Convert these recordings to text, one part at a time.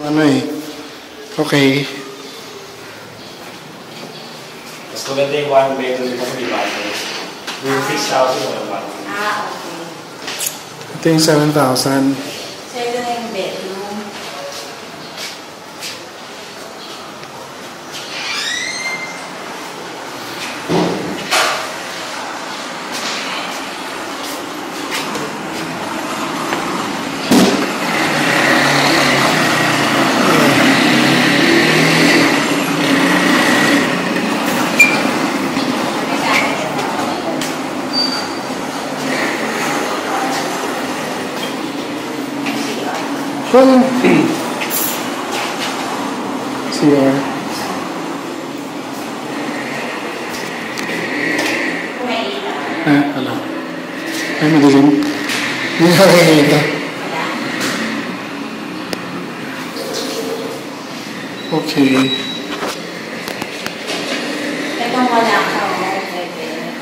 Ano eh. Okay. Mas maganda yung one bedroom kasi di ba? Yung 6,000 o naman. Okay. Ito yung 7,000. So, ito na yung bedroom. Kung CR. Wala. Ay, madilim. Hindi nakakita. Okay. Itong wala ka,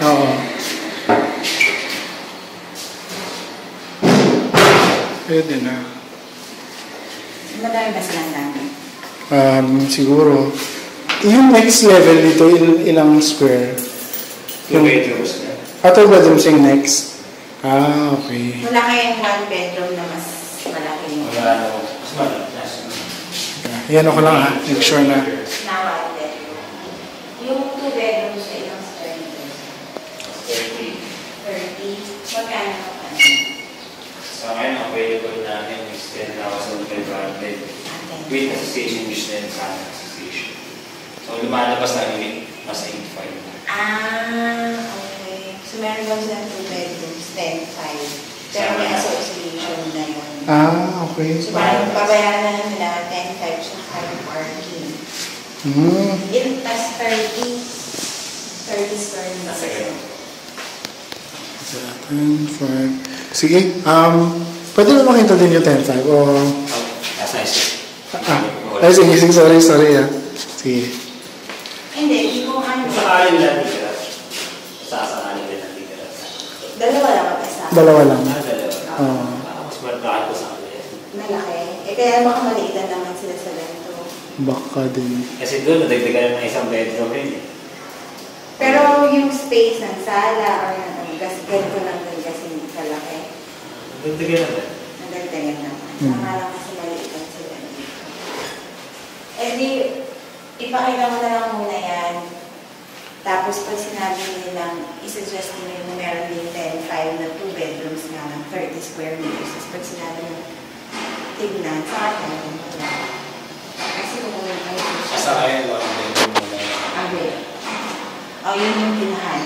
Oo. Pwede na. madami ba silang namin? Siguro. Yung next level dito, ilang square? 2 bedrooms na. 2 bedrooms yung next? Okay. Wala kayong one bedroom na mas malaki. Wala na. Mas malaki. Yan ako lang ha. Make sure na. Na one bedroom. Yung 2 bedrooms sa ilang square meters? 30. 30. Magkano pa pa? Sa ngayon, available namin is 10,500 with association use na yun sa association. So, lumalabas na limit, mas 8,500. Okay. So, meron ba silang 2 bedrooms, 10,500. Pero may association na yun. Okay. So, parang babayaran na nila 10,500 sa current parking. It plus 30 square meters. 10,500. Sige. Pwede mo makita din yung 10,500 o... Nasa isip. Ay, sige. Sorry. Sige. Hindi, hindi ko ano. Saan lang titira? Saan lang titira? Dalawa lang mag-isa. Dalawa lang. Dalawa. Mas malaki ko sa kanila. Malaki. Kaya baka maliitan naman sila sa ganito. Baka din. Kasi doon, nadagdagan ng isang bedroom rin. Pero yung space ng sala or ganito lang din kasi hindi kalaki. Nadagdagan naman. Nadagdagan naman. Saka lang kasi maliitan sila. Eh di, ipakita mo na lang muna yan. Tapos pag sinabi nilang, isuggest nila yung meron din 10,500 na 2 bedrooms nga ng 30 square meters. Tapos pag sinabi nyo, tignan, sa akin, wala. Kasi kung ano yung Sa kaya, one bedroom muna. yun yung pinahal.